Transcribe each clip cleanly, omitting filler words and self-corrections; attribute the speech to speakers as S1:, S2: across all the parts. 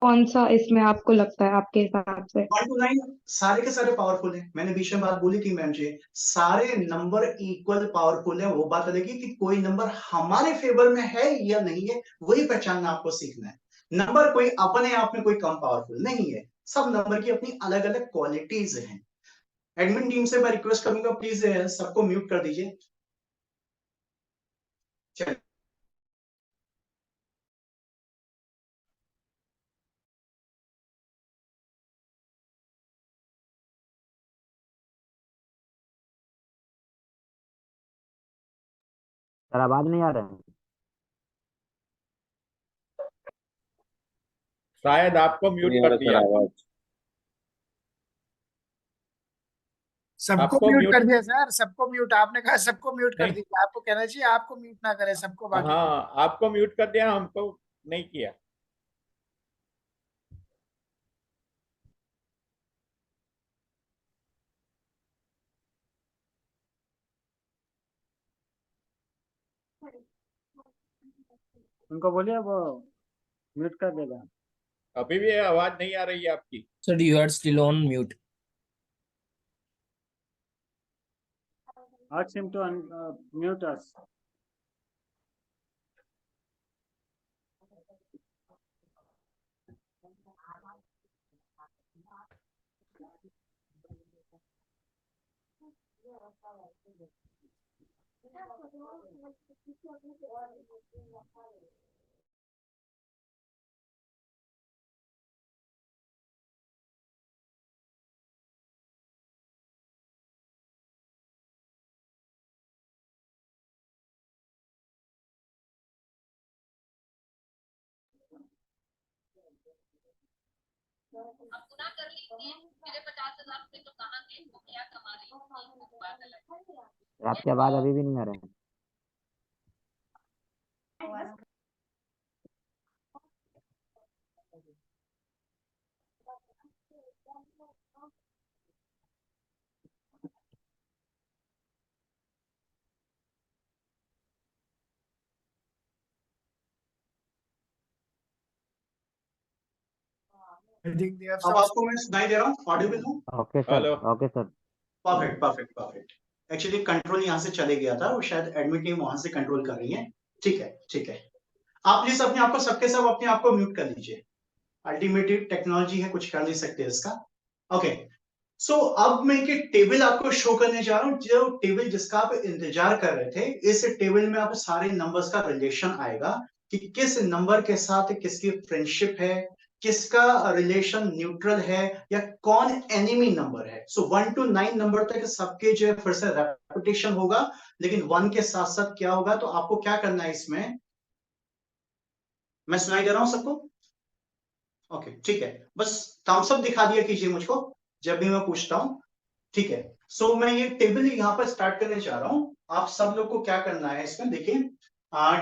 S1: कौन सा इसमें आपको लगता है आपके हिसाब से?
S2: 1 to 9 सारे के सारे पावरफुल हैं। मैंने बीच में बात बोली थी मैम जी, सारे नंबर इक्वल पावरफुल है। वो बात अलग है कि कोई नंबर हमारे फेवर में है या नहीं है, वही पहचानना आपको सीखना है। नंबर कोई अपने आप में कोई कम पावरफुल नहीं है, सब नंबर की अपनी अलग अलग क्वालिटीज हैं। एडमिन टीम से मैं रिक्वेस्ट करूंगा, प्लीज सबको म्यूट कर दीजिए। चलिए।
S3: सर आवाज नहीं आ रहा है?
S4: शायद आपको म्यूट
S5: नहीं आ
S4: कर
S5: रहा सर
S4: दिया।
S5: आवाज।
S6: सबको
S4: आपको
S6: म्यूट
S4: म्यूट
S6: कर दिया सर, सबको म्यूट। आपने कहा सबको म्यूट कर
S4: नहीं।
S6: दिया, आपको कहना चाहिए आपको म्यूट ना करे सबको, बाकी
S4: हाँ, आपको म्यूट कर दिया, हमको नहीं किया।
S3: उनको बोलिए वो म्यूट कर देगा।
S4: अभी भी आवाज नहीं आ रही है आपकी।
S7: Sir, you are still on mute.
S3: Ask him to mute us.
S8: अब गुना कर लीजिए, मेरे 50,000 रुपए तो कहाँ गए, वो क्या कमा रही थी, बात अलग है।
S3: आपकी आवाज अभी भी नहीं आ रही है।
S2: अब आपको मैं सुनाई दे रहा हूँ, ऑडिबल हूँ?
S3: Okay sir,
S4: hello.
S3: Okay sir.
S2: Perfect perfect perfect. Actually control यहाँ से चले गया था, वो शायद एडमिट टीम वहां से कंट्रोल कर रही है। ठीक है ठीक है। आप प्लीज अपने आप को सबके सब अपने आप को म्यूट कर लीजिए। अल्टीमेटली टेक्नोलॉजी है, कुछ कर नहीं सकते इसका। ओके। सो अब मैं एक टेबल आपको शो करने जा रहा हूँ, जो टेबल जिसका आप इंतजार कर रहे थे। इस टेबल में आप सारे नंबर्स का रिलेशन आएगा कि किस नंबर के साथ किसकी फ्रेंडशिप है, किसका रिलेशन न्यूट्रल है, या कौन एनिमी नंबर है। सो 1 to 9 नंबर तक सबके जो है फिर से रेपिटेशन होगा, लेकिन 1 के साथ साथ क्या होगा। तो आपको क्या करना है इसमें, मैं सुनाई दे रहा हूं सबको? ओके ठीक है, बस थम्स अप दिखा दिया कीजिए मुझको जब भी मैं पूछता हूं। ठीक है। सो मैं ये टेबल यहाँ पर स्टार्ट करने जा रहा हूं। आप सब लोग को क्या करना है इसमें देखिए,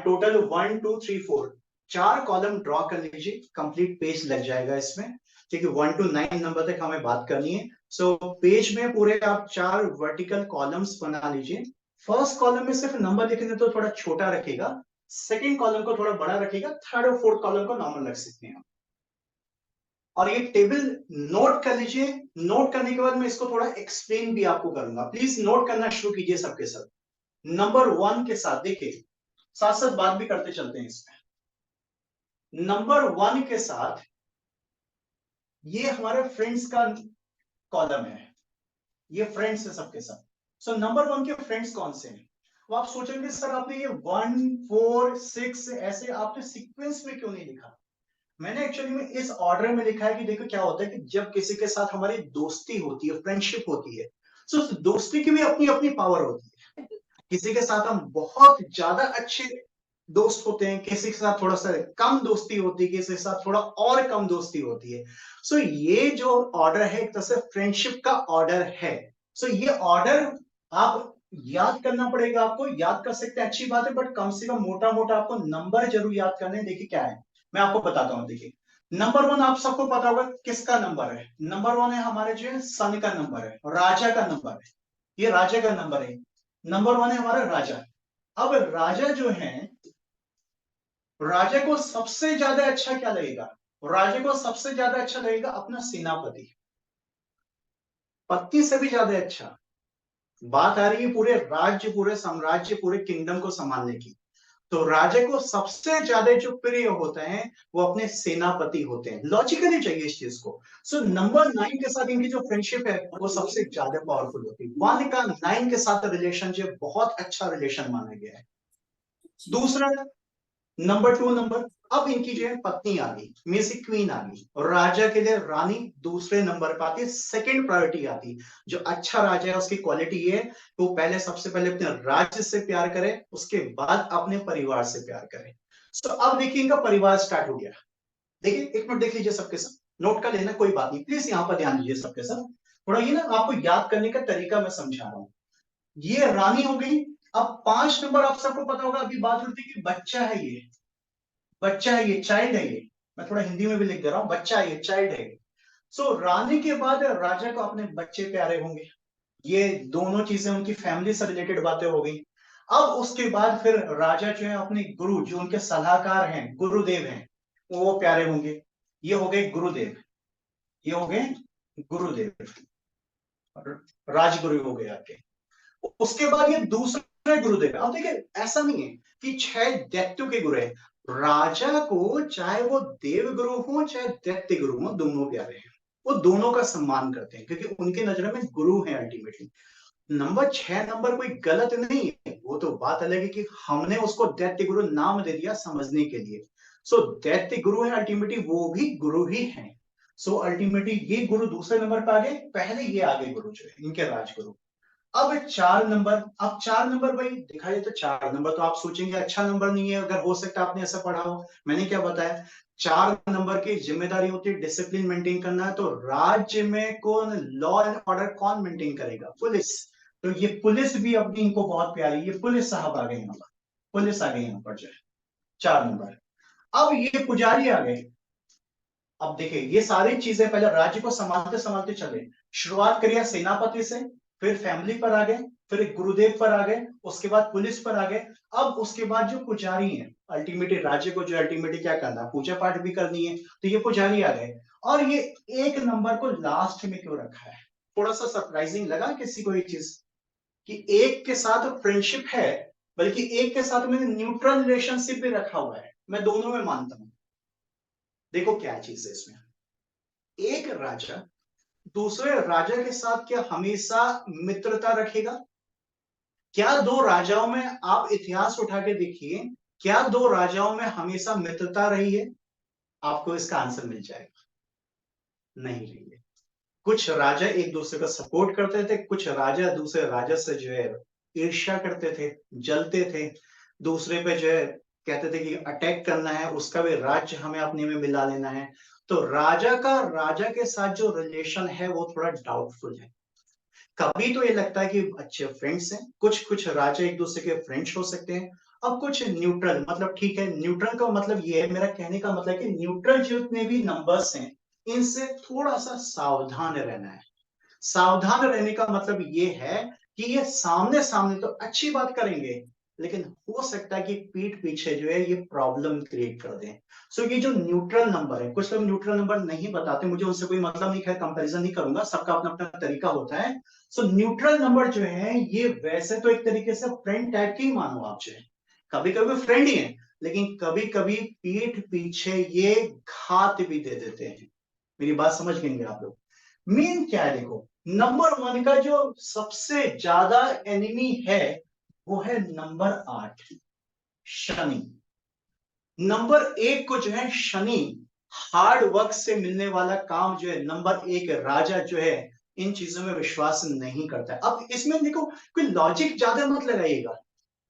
S2: टोटल 1 2 3 4 4 कॉलम ड्रॉ कर लीजिए, कंप्लीट पेज लग जाएगा इसमें। ठीक है, 1 to 9 नंबर तक हमें बात करनी है। सो पेज में पूरे आप 4 वर्टिकल कॉलम्स बना लीजिए। फर्स्ट कॉलम में सिर्फ नंबर लिखेंगे तो थोड़ा छोटा रखेगा, सेकेंड कॉलम को थोड़ा बड़ा रखेगा, थर्ड और फोर्थ कॉलम को नॉर्मल रख सकते हैं। और ये टेबल नोट कर लीजिए। नोट करने के बाद मैं इसको थोड़ा एक्सप्लेन भी आपको करूंगा, प्लीज नोट करना शुरू कीजिए सबके सब। नंबर 1 के साथ देखिए, साथ साथ बात भी करते चलते हैं इसमें। नंबर 1 के साथ ये हमारे फ्रेंड्स का कॉलम है, ये फ्रेंड्स है सबके साथ। सो नंबर 1 के फ्रेंड्स कौन से हैं? वो आप सोचेंगे सर आपने ये 1 4 6 ऐसे आपने सीक्वेंस में क्यों नहीं लिखा। मैंने एक्चुअली में इस ऑर्डर में लिखा है कि देखो क्या होता है कि जब किसी के साथ हमारी दोस्ती होती है, फ्रेंडशिप होती है, तो उस दोस्ती की भी अपनी अपनी पावर होती है। किसी के साथ हम बहुत ज्यादा अच्छे दोस्त होते हैं, किसी के साथ थोड़ा सा कम दोस्ती होती है, किसी के साथ थोड़ा और कम दोस्ती होती है। सो ये जो ऑर्डर है एक तरह से फ्रेंडशिप का ऑर्डर है। सो ये ऑर्डर आप याद करना पड़ेगा, आपको याद कर सकते हैं, अच्छी बात है, बट कम से कम मोटा मोटा आपको नंबर जरूर याद करने। देखिए क्या है, मैं आपको बताता हूं। देखिए नंबर 1 आप सबको पता होगा किसका नंबर है। नंबर 1 है हमारे जो है सन का नंबर है, राजा का नंबर है, ये राजा का नंबर है। नंबर 1 है हमारा राजा। अब राजा जो है, राजा को सबसे ज्यादा अच्छा क्या लगेगा, राजे को सबसे ज्यादा अच्छा लगेगा अपना सेनापति, पत्नी से भी ज्यादा अच्छा। बात आ रही है पूरे राज्य, पूरे साम्राज्य, पूरे किंगडम को संभालने की। तो राजे को सबसे ज्यादा जो प्रिय होते हैं वो अपने सेनापति होते हैं। लॉजिकली चाहिए इस चीज को। सो नंबर 9 के साथ इनकी जो फ्रेंडशिप है वो सबसे ज्यादा पावरफुल होती है। 1 का 9 के साथ रिलेशनशिप बहुत अच्छा रिलेशन माना गया है। दूसरा नंबर 2 नंबर, अब इनकी जो है पत्नी आ गई, मीन्स क्वीन आ गई, और राजा के लिए रानी दूसरे नंबर पर आती है, सेकंड प्रायोरिटी आती है। जो अच्छा राजा है उसकी क्वालिटी ये है, वो पहले सबसे पहले अपने राज्य से प्यार करे, उसके बाद अपने परिवार से प्यार करे। तो अब देखिए इनका परिवार स्टार्ट हो गया। देखिए एक मिनट देख लीजिए सबके सब, नोट कर लेना कोई बात नहीं, प्लीज यहाँ पर ध्यान दीजिए सबके सब। थोड़ा ये ना आपको याद करने का तरीका मैं समझा रहा हूँ। ये रानी हो गई। अब 5 नंबर आप सबको पता होगा, अभी बात होती है कि बच्चा है ये, बच्चा है ये, चाइल्ड है ये। मैं थोड़ा हिंदी में भी लिख दे रहा हूं, बच्चा है ये, चाइल्ड है ये। सो रानी के बाद राजा को अपने बच्चे प्यारे होंगे। ये दोनों चीजें उनकी फैमिली से रिलेटेड बातें हो गई। अब उसके बाद फिर राजा जो है अपने गुरु, जो उनके सलाहकार हैं, गुरुदेव हैं, वो प्यारे होंगे। ये हो गए गुरुदेव, ये हो गए गुरुदेव, राजगुरु हो गए आपके। उसके बाद ये दूसरे गुरुदेव। अब देखिए ऐसा नहीं है कि 6 दैत्यों के गुरु हैं। राजा को चाहे वो देव गुरु हो चाहे दैत्य गुरु हो, दोनों प्यारे हैं। वो दोनों का सम्मान करते हैं क्योंकि उनके नजर में गुरु है अल्टीमेटली। नंबर 6 नंबर कोई गलत नहीं है, वो तो बात अलग है कि हमने उसको दैत्य गुरु नाम दे दिया समझने के लिए। सो दैत्य गुरु है अल्टीमेटली, वो भी गुरु ही है। सो अल्टीमेटली ये गुरु दूसरे नंबर पर आ गए, पहले ये आगे गुरु जो है इनके राजगुरु। अब 4 नंबर, अब 4 नंबर भाई देखा जाए तो 4 नंबर तो आप सोचेंगे अच्छा नंबर नहीं है, अगर हो सकता है आपने ऐसा पढ़ा हो। मैंने क्या बताया, 4 नंबर की जिम्मेदारी होती है डिसिप्लिन मेंटेन करना है। तो राज्य में कौन लॉ एंड ऑर्डर कौन मेंटेन करेगा, पुलिस। तो ये पुलिस भी अपनी इनको बहुत प्यारी, ये पुलिस साहब आ गए यहाँ पर, पुलिस आ गई यहाँ पर जो है 4 नंबर। अब ये पुजारी आ गए। अब देखिए ये सारी चीजें पहले राज्य को संभालते संभालते चले, शुरुआत करिए सेनापति से, फिर फैमिली पर आ गए, फिर एक गुरुदेव पर आ गए, उसके बाद पुलिस पर आ गए। अब उसके बाद जो पुजारी हैं, अल्टीमेटली राज्य को जो अल्टीमेटली क्या करना, पूजा पाठ भी करनी है, तो ये पुजारी आ गए। और ये 1 नंबर को लास्ट में क्यों रखा है, थोड़ा सा सरप्राइजिंग लगा किसी को ये चीज कि 1 के साथ फ्रेंडशिप है, बल्कि 1 के साथ मैंने न्यूट्रल रिलेशनशिप भी रखा हुआ है। मैं दोनों में मानता हूं। देखो क्या चीज है इसमें, एक राजा दूसरे राजा के साथ क्या हमेशा मित्रता रखेगा? क्या 2 राजाओं में आप इतिहास उठा के देखिए, क्या 2 राजाओं में हमेशा मित्रता रही है? आपको इसका आंसर मिल जाएगा, नहीं रही है। कुछ राजा एक दूसरे का सपोर्ट करते थे, कुछ राजा दूसरे राजा से जो है ईर्ष्या करते थे, जलते थे, दूसरे पे जो है कहते थे कि अटैक करना है, उसका भी राज्य हमें अपने में मिला लेना है। तो राजा का राजा के साथ जो रिलेशन है वो थोड़ा डाउटफुल है। कभी तो ये लगता है कि अच्छे फ्रेंड्स हैं, कुछ कुछ राजा एक दूसरे के फ्रेंड्स हो सकते हैं। अब कुछ न्यूट्रल, मतलब ठीक है, न्यूट्रल का मतलब ये है, मेरा कहने का मतलब कि न्यूट्रल जितने भी नंबर्स हैं इनसे थोड़ा सा सावधान रहना है। सावधान रहने का मतलब ये है कि ये सामने सामने तो अच्छी बात करेंगे, लेकिन हो सकता है कि पीठ पीछे जो है ये प्रॉब्लम क्रिएट कर दें। सो ये जो न्यूट्रल नंबर है, कुछ लोग न्यूट्रल नंबर नहीं बताते, मुझे उनसे कोई मतलब नहीं, खैर कंपैरिजन नहीं करूंगा, सबका अपना अपना तरीका होता है। सो न्यूट्रल नंबर जो है ये वैसे तो एक तरीके से फ्रेंड टाइप की मानो आप जो है, कभी कभी फ्रेंड ही है, लेकिन कभी कभी पीठ पीछे ये घात भी दे देते हैं। मेरी बात समझ गएंगे आप लोग। मेन क्या है, देखो नंबर 1 का जो सबसे ज्यादा एनिमी है वो है नंबर 8, शनि। नंबर 1 को जो है शनि हार्ड वर्क से मिलने वाला काम जो है, नंबर 1 राजा जो है इन चीजों में विश्वास नहीं करता है। अब इसमें देखो कोई लॉजिक ज्यादा मत लगाइएगा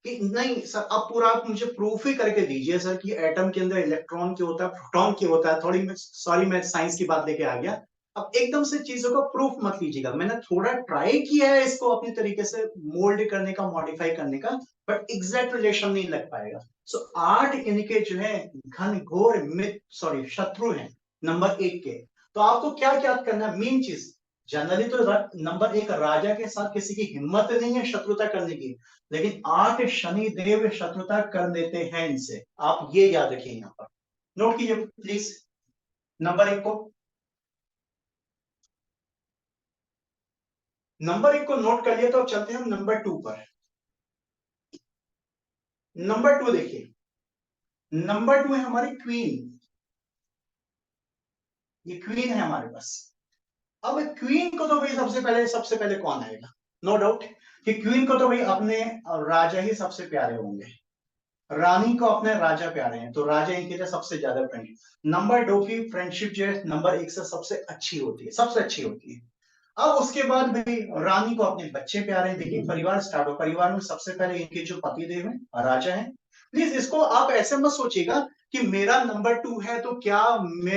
S2: कि नहीं सर अब पूरा आप मुझे प्रूफ ही करके दीजिए सर कि एटम के अंदर इलेक्ट्रॉन क्यों होता है, प्रोटॉन क्यों होता है। थोड़ी सॉरी मैं साइंस की बात लेके आ गया। अब एकदम से चीजों का प्रूफ मत लीजिएगा, मैंने थोड़ा ट्राई किया है इसको अपनी तरीके से मोल्ड करने का, मॉडिफाई करने का, बट एग्जैक्ट रिलेशन नहीं लग पाएगा। सो 8 इनके जो है घनघोर मित्र, सॉरी शत्रु हैं नंबर 1 के। तो आपको क्या क्या करना है, मेन चीज जनरली तो नंबर 1 राजा के साथ किसी की हिम्मत नहीं है शत्रुता करने की, लेकिन 8 शनि देव शत्रुता कर देते हैं इनसे। आप ये याद रखिए, यहाँ पर नोट कीजिए प्लीज। नंबर 1 को नोट कर लिया, तो अब चलते हैं हम नंबर 2 पर। नंबर 2 देखिए, नंबर 2 है हमारी क्वीन। ये क्वीन है हमारे पास। अब क्वीन को तो भाई सबसे पहले कौन आएगा? नो डाउट कि क्वीन को तो भाई अपने राजा ही सबसे प्यारे होंगे, रानी को अपने राजा प्यारे हैं, तो राजा इनके लिए सबसे ज्यादा फ्रेंड। नंबर 2 की फ्रेंडशिप जो है नंबर 1 से सबसे अच्छी होती है, सबसे अच्छी होती है। अब उसके बाद भी रानी को अपने बच्चे प्यारे हैं। देखिए परिवार स्टार्ट हो, परिवार में सबसे पहले इनके जो पति देव हैं राजा हैं। प्लीज इसको आप ऐसे मत सोचिएगा कि मेरा नंबर 2 है तो क्या